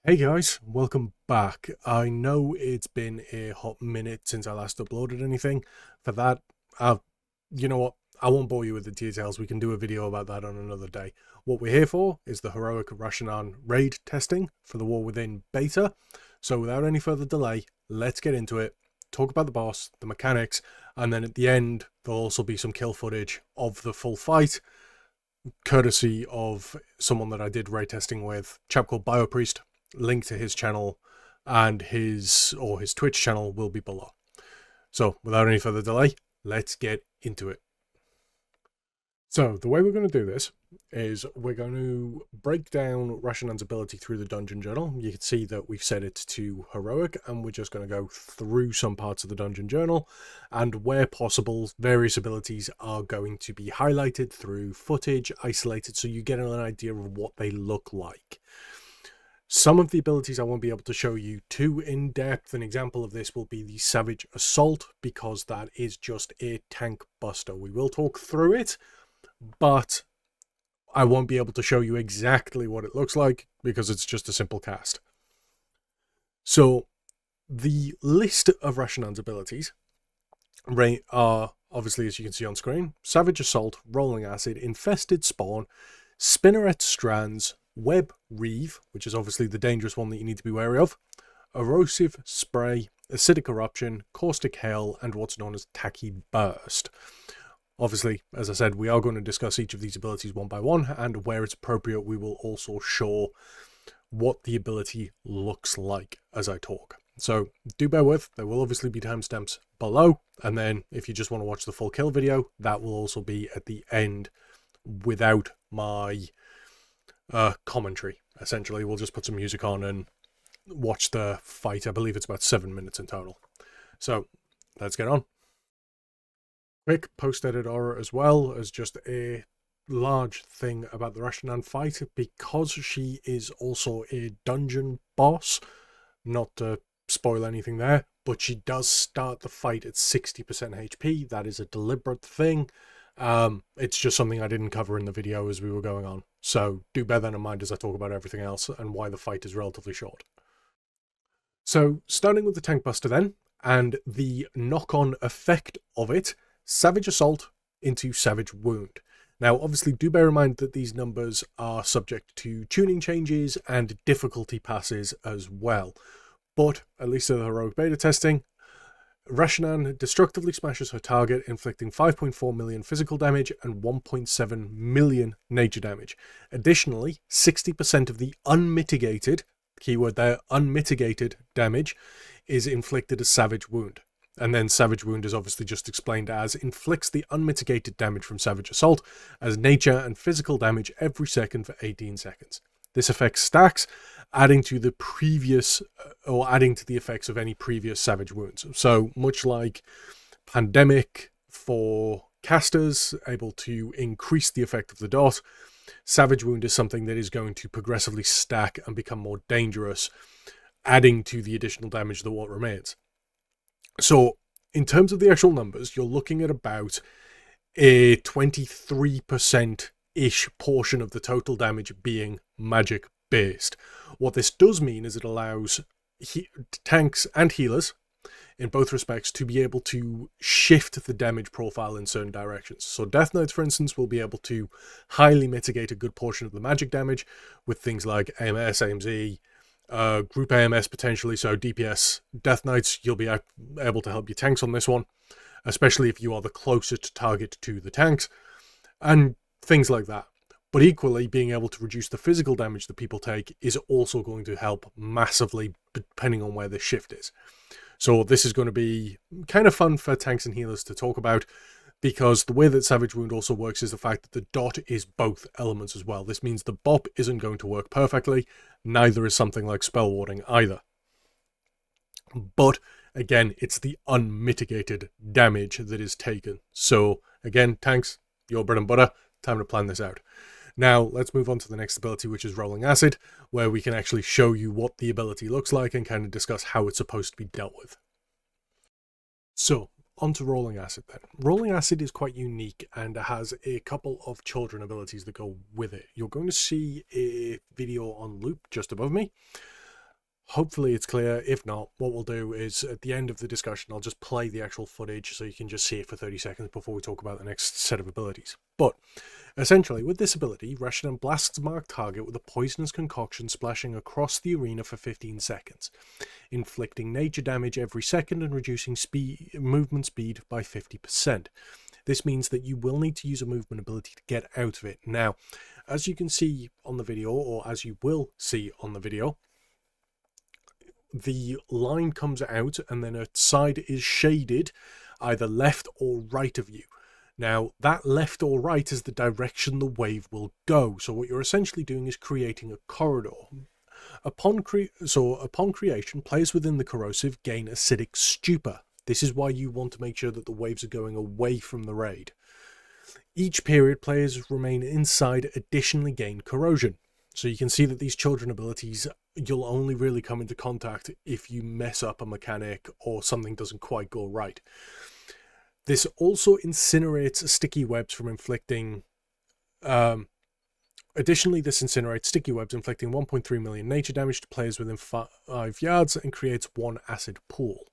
Hey guys, welcome back. I know it's been a hot minute since I last uploaded anything. For that, you know what? I won't bore you with the details. We can do a video about that on another day. What we're here for is the heroic Rasha'nan raid testing for the War Within beta. So without any further delay, let's get into it, talk about the boss, the mechanics, and then at the end, there'll also be some kill footage of the full fight, courtesy of someone that I did raid testing with, a chap called Biopriest. Link to his channel and his Twitch channel will be below. So without any further delay, let's get into it. So the way we're going to do this is we're going to break down Rasha'nan's ability through the dungeon journal. You can see that we've set it to heroic, and we're just going to go through some parts of the dungeon journal, and where possible, various abilities are going to be highlighted through footage, isolated, so you get an idea of what they look like. Some of the abilities I won't be able to show you too in depth. An example of this will be the Savage Assault, because that is just a tank buster. We will talk through it, but I won't be able to show you exactly what it looks like because it's just a simple cast. So the list of Rasha'nan's abilities are obviously, as you can see on screen, Savage Assault, Rolling Acid, Infested Spawn, Spinneret Strands, Reave, which is obviously the dangerous one that you need to be wary of, Erosive Spray, Acidic Eruption, Caustic Hail, and what's known as Tacky Burst. Obviously, as I said, we are going to discuss each of these abilities one by one, and where it's appropriate, we will also show what the ability looks like as I talk. So do bear with, there will obviously be timestamps below, and then if you just want to watch the full kill video, that will also be at the end without my commentary. Essentially, we'll just put some music on and watch the fight. I believe it's about 7 minutes in total. So let's get on. Quick post-edit aura as well as just a large thing about the Rasha'nan fight, because she is also a dungeon boss. Not to spoil anything there, but she does start the fight at 60% HP. That is a deliberate thing. It's just something I didn't cover in the video as we were going on. So do bear that in mind as I talk about everything else and why the fight is relatively short. So starting with the tank buster then, and the knock-on effect of it, Savage Assault into Savage Wound. Now obviously do bear in mind that these numbers are subject to tuning changes and difficulty passes as well. But at least in the heroic beta testing, Rasha'nan destructively smashes her target, inflicting 5.4 million physical damage and 1.7 million nature damage. Additionally, 60% of the unmitigated, keyword there, unmitigated damage is inflicted as Savage Wound. And then Savage Wound is obviously just explained as inflicts the unmitigated damage from Savage Assault as nature and physical damage every second for 18 seconds. This effect stacks, adding to the previous, or adding to the effects of any previous Savage Wounds. So much like Pandemic for casters, able to increase the effect of the dot, Savage Wound is something that is going to progressively stack and become more dangerous, adding to the additional damage that what remains. So in terms of the actual numbers, you're looking at about a 23%-ish portion of the total damage being magic based. What this does mean is it allows tanks and healers in both respects to be able to shift the damage profile in certain directions. So Death Knights, for instance, will be able to highly mitigate a good portion of the magic damage with things like AMS, AMZ, group AMS potentially. So DPS Death Knights, you'll be able to help your tanks on this one, especially if you are the closest target to the tanks, and things like that. But equally, being able to reduce the physical damage that people take is also going to help massively, depending on where the shift is. So this is going to be kind of fun for tanks and healers to talk about, because the way that Savage Wound also works is the fact that the dot is both elements as well. This means the bop isn't going to work perfectly, neither is something like Spell Warding either. But again, it's the unmitigated damage that is taken. So again, tanks, your bread and butter, time to plan this out. Now let's move on to the next ability, which is Rolling Acid, where we can actually show you what the ability looks like and kind of discuss how it's supposed to be dealt with. So onto Rolling Acid then. Rolling Acid is quite unique and has a couple of children abilities that go with it. You're going to see a video on loop just above me. Hopefully it's clear. If not, what we'll do is at the end of the discussion, I'll just play the actual footage so you can just see it for 30 seconds before we talk about the next set of abilities. But essentially, with this ability, Rasha'nan blasts marked target with a poisonous concoction splashing across the arena for 15 seconds, inflicting nature damage every second and reducing movement speed by 50%. This means that you will need to use a movement ability to get out of it. Now, as you can see on the video, or as you will see on the video, the line comes out and then a side is shaded either left or right of you. Now, that left or right is the direction the wave will go. So what you're essentially doing is creating a corridor. Upon creation, players within the Corrosive gain Acidic Stupor. This is why you want to make sure that the waves are going away from the raid. Each period, players remain inside additionally gain Corrosion. So you can see that these children abilities, you'll only really come into contact if you mess up a mechanic or something doesn't quite go right. This also incinerates sticky webs from inflicting... Additionally, this incinerates sticky webs, inflicting 1.3 million nature damage to players within 5 yards and creates 1 acid pool.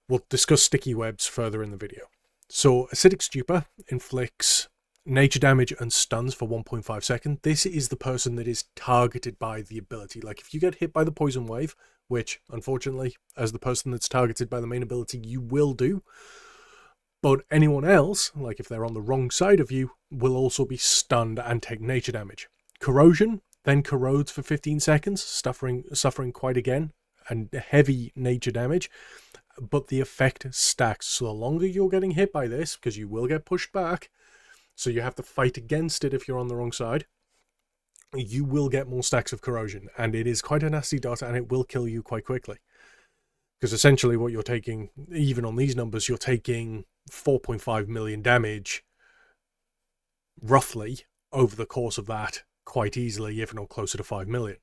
We'll discuss sticky webs further in the video. So, Acidic Stupor inflicts nature damage and stuns for 1.5 seconds. This is the person that is targeted by the ability. Like, if you get hit by the poison wave, which, unfortunately, as the person that's targeted by the main ability, you will do, but anyone else, like if they're on the wrong side of you, will also be stunned and take nature damage. Corrosion then corrodes for 15 seconds, suffering quite again, and heavy nature damage, but the effect stacks. So the longer you're getting hit by this, because you will get pushed back, so you have to fight against it if you're on the wrong side, you will get more stacks of corrosion, and it is quite a nasty dot, and it will kill you quite quickly. Because essentially what you're taking, even on these numbers, you're taking 4.5 million damage, roughly, over the course of that, quite easily, if not closer to 5 million.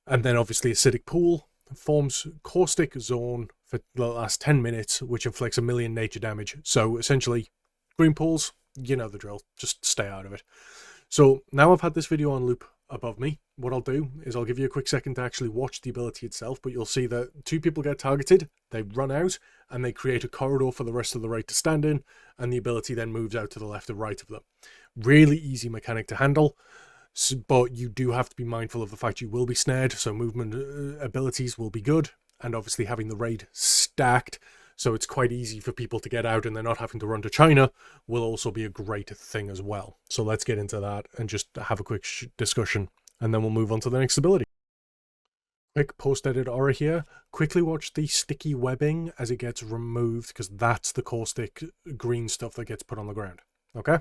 And then obviously Acidic Pool forms Caustic Zone for the last 10 minutes, which inflicts 1 million nature damage. So essentially, green pools, you know the drill, just stay out of it. So now I've had this video on loop above me, what I'll do is I'll give you a quick second to actually watch the ability itself, but you'll see that 2 people get targeted, they run out, and they create a corridor for the rest of the raid to stand in, and the ability then moves out to the left and right of them. Really easy mechanic to handle, but you do have to be mindful of the fact you will be snared, so movement abilities will be good, and obviously having the raid stacked, so it's quite easy for people to get out and they're not having to run to China, will also be a great thing as well. So let's get into that and just have a quick discussion, and then we'll move on to the next ability. Quick post-edit aura here. Quickly watch the sticky webbing as it gets removed, because that's the caustic green stuff that gets put on the ground. Okay?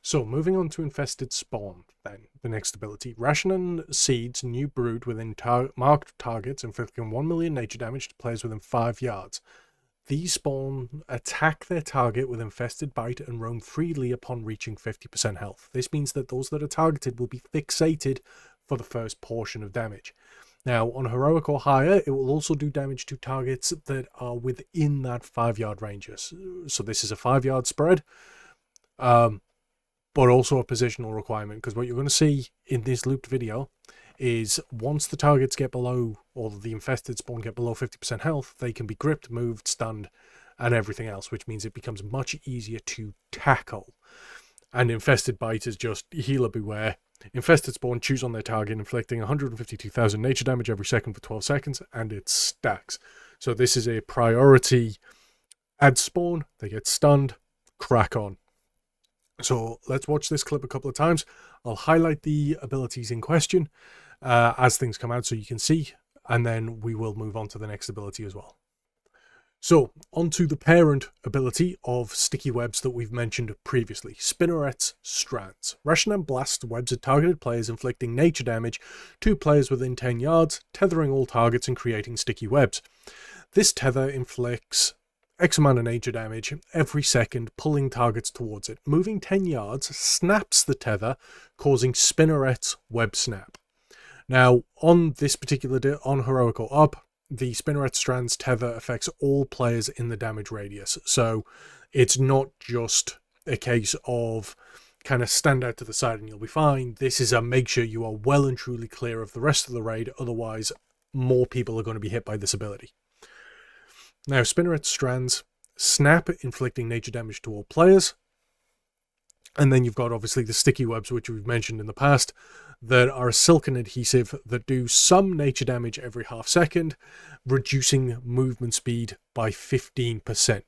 So, moving on to Infested Spawn, then, the next ability. Rasha'nan seeds new brood within marked targets, inflicting 1 million nature damage to players within 5 yards. These spawn attack their target with infested bite and roam freely upon reaching 50% health. This means that those that are targeted will be fixated for the first portion of damage. Now, on heroic or higher, it will also do damage to targets that are within that 5-yard range. So this is a 5-yard spread, but also a positional requirement, because what you're going to see in this looped video is once the targets get below, or the infested spawn get below 50% health, they can be gripped, moved, stunned, and everything else, which means it becomes much easier to tackle. And infested bite is just healer beware. Infested spawn choose on their target, inflicting 152,000 nature damage every second for 12 seconds, and it stacks. So this is a priority. Add spawn, they get stunned, crack on. So let's watch this clip a couple of times. I'll highlight the abilities in question as things come out so you can see, and then we will move on to the next ability as well. So, onto the parent ability of sticky webs that we've mentioned previously, Spinneret's Strands. Rasha'nan blasts webs at targeted players, inflicting nature damage to players within 10 yards, tethering all targets and creating sticky webs. This tether inflicts X amount of nature damage every second, pulling targets towards it. Moving 10 yards snaps the tether, causing Spinneret's Websnap. Now, on this particular on Heroic or Up, the Spinneret Strands tether affects all players in the damage radius. So it's not just a case of kind of stand out to the side and you'll be fine. This is a make sure you are well and truly clear of the rest of the raid, otherwise more people are going to be hit by this ability. Now, Spinneret Strands, snap, inflicting nature damage to all players. And then you've got obviously the sticky webs, which we've mentioned in the past, that are a silken adhesive that do some nature damage every half second, reducing movement speed by 15%.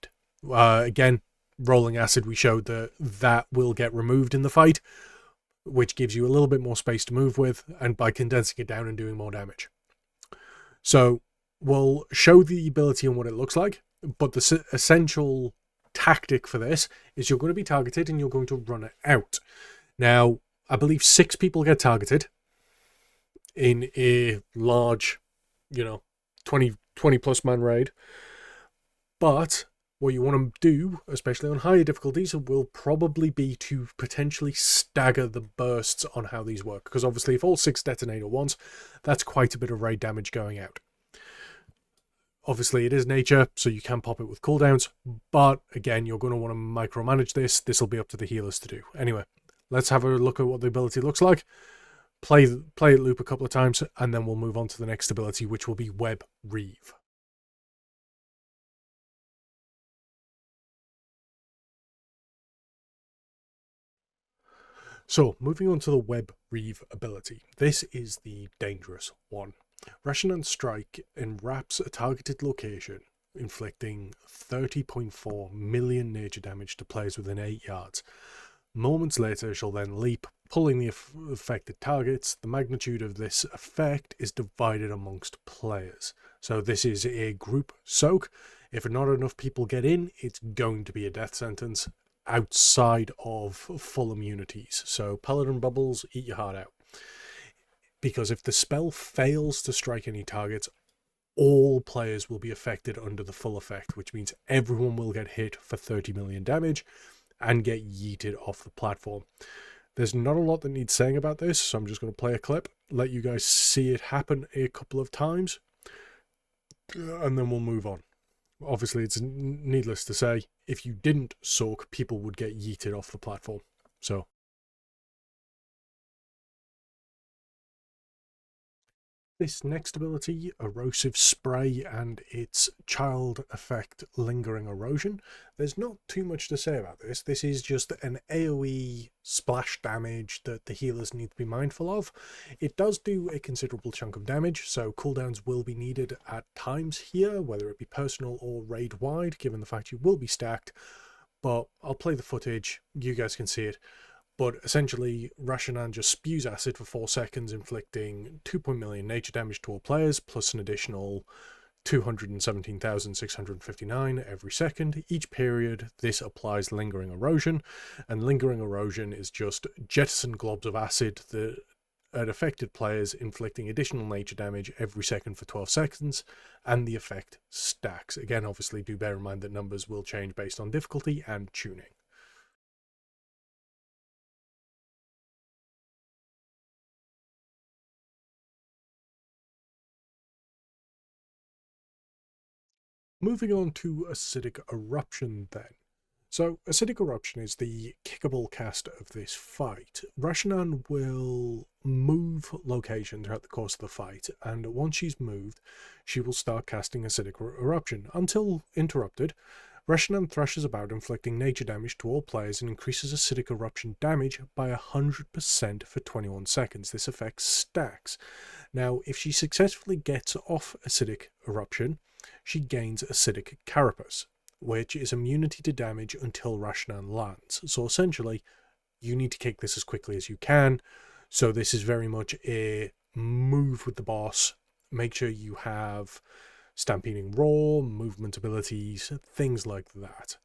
Again, rolling acid, we showed that will get removed in the fight, which gives you a little bit more space to move with, and by condensing it down and doing more damage. So we'll show the ability and what it looks like, but the essential tactic for this is you're going to be targeted and you're going to run it out. Now, I believe 6 people get targeted in a large, 20 plus man raid. But what you want to do, especially on higher difficulties, will probably be to potentially stagger the bursts on how these work. Because obviously if all 6 detonate at once, that's quite a bit of raid damage going out. Obviously, it is nature, so you can pop it with cooldowns, but again, you're going to want to micromanage this. This will be up to the healers to do. Anyway, let's have a look at what the ability looks like. Play it loop a couple of times, and then we'll move on to the next ability, which will be Web Reave. So, moving on to the Web Reave ability. This is the dangerous one. Rasha'nan strike enwraps a targeted location, inflicting 30.4 million nature damage to players within 8 yards. Moments later, she'll then leap, pulling the affected targets. The magnitude of this effect is divided amongst players. So this is a group soak. If not enough people get in, it's going to be a death sentence outside of full immunities. So Paladin Bubbles, eat your heart out. Because if the spell fails to strike any targets, all players will be affected under the full effect, which means everyone will get hit for 30 million damage and get yeeted off the platform. There's not a lot that needs saying about this, so I'm just going to play a clip, let you guys see it happen a couple of times, and then we'll move on. Obviously, it's needless to say, if you didn't soak, people would get yeeted off the platform. So this next ability, Erosive Spray and its child effect, Lingering Erosion. There's not too much to say about this. This is just an AoE splash damage that the healers need to be mindful of. It does do a considerable chunk of damage, so cooldowns will be needed at times here, whether it be personal or raid-wide, given the fact you will be stacked. But I'll play the footage, you guys can see it. But essentially, Rasha'nan just spews acid for 4 seconds, inflicting 2 million nature damage to all players, plus an additional 217,659 every second. Each period, this applies Lingering Erosion, and Lingering Erosion is just jettison globs of acid that at affected players, inflicting additional nature damage every second for 12 seconds, and the effect stacks. Again, obviously, do bear in mind that numbers will change based on difficulty and tuning. Moving on to Acidic Eruption then. So Acidic Eruption is the kickable cast of this fight. Rasha'nan will move location throughout the course of the fight, and once she's moved, she will start casting Acidic Eruption. Until interrupted, Rasha'nan thrashes about, inflicting nature damage to all players and increases Acidic Eruption damage by 100% for 21 seconds. This effect stacks. Now, if she successfully gets off Acidic Eruption, she gains Acidic Carapace, which is immunity to damage until Rasha'nan lands. So essentially, you need to kick this as quickly as you can. So this is very much a move with the boss. Make sure you have Stampeding Roar, movement abilities, things like that.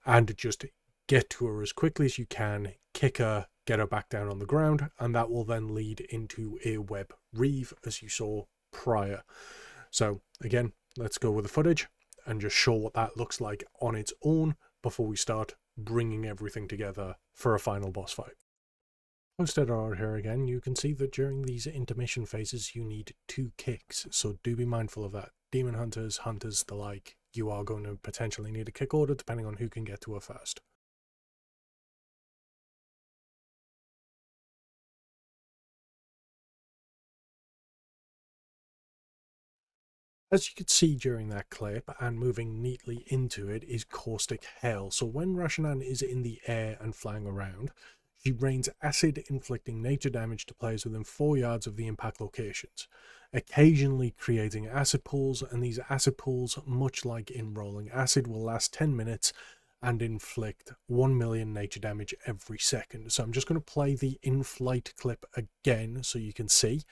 And just get to her as quickly as you can, kick her, get her back down on the ground, and that will then lead into a Web Reave, as you saw prior. So again, let's go with the footage and just show what that looks like on its own before we start bringing everything together for a final boss fight. Post-edit here again, you can see that during these intermission phases you need 2 kicks, so do be mindful of that. Demon hunters, the like, you are going to potentially need a kick order depending on who can get to her first. As you could see during that clip, and moving neatly into it, is Caustic Hail. So when Rasha'nan is in the air and flying around, she rains acid, inflicting nature damage to players within 4 yards of the impact locations, occasionally creating acid pools, and these acid pools, much like in Rolling Acid, will last 10 minutes and inflict 1 million nature damage every second. So I'm just going to play the in-flight clip again so you can see,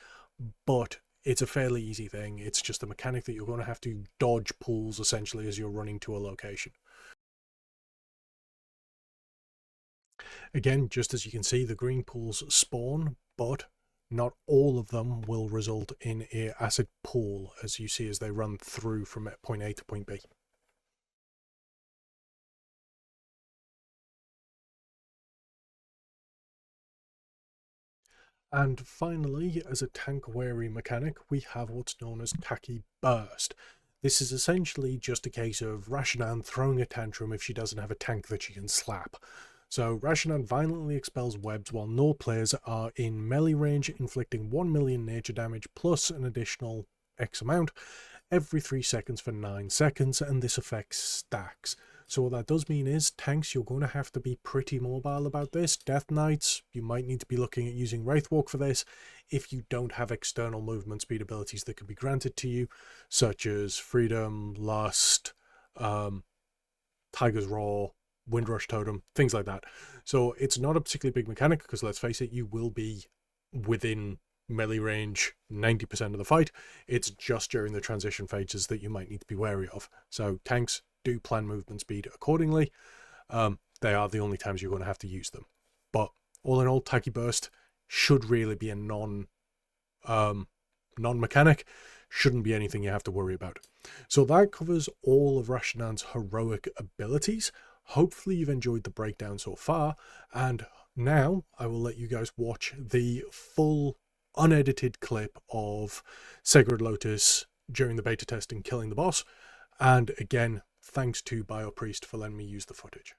but it's a fairly easy thing. It's just a mechanic that you're going to have to dodge pools essentially as you're running to a location. Again, just as you can see, the green pools spawn, but not all of them will result in a acid pool, as you see as they run through from point A to point B. And finally, as a tank-wary mechanic, we have what's known as Tacky Burst. This is essentially just a case of Rasha'nan throwing a tantrum if she doesn't have a tank that she can slap. So Rasha'nan violently expels webs while no players are in melee range, inflicting 1 million nature damage plus an additional X amount every 3 seconds for 9 seconds, and this affects stacks. So what that does mean is, tanks, you're going to have to be pretty mobile about this. Death Knights, you might need to be looking at using Wraithwalk for this if you don't have external movement speed abilities that can be granted to you, such as Freedom, Lust, Tiger's Roar, Windrush Totem, things like that. So it's not a particularly big mechanic because, let's face it, you will be within melee range 90% of the fight. It's just during the transition phases that you might need to be wary of. So tanks, do plan movement speed accordingly. They are the only times you're going to have to use them. But all in all, Tacky Burst should really be a non-mechanic. Shouldn't be anything you have to worry about. So that covers all of Rasha'nan's heroic abilities. Hopefully you've enjoyed the breakdown so far, and now I will let you guys watch the full unedited clip of Sacred Lotus during the beta testing killing the boss. And again, thanks to BioPriest for letting me use the footage.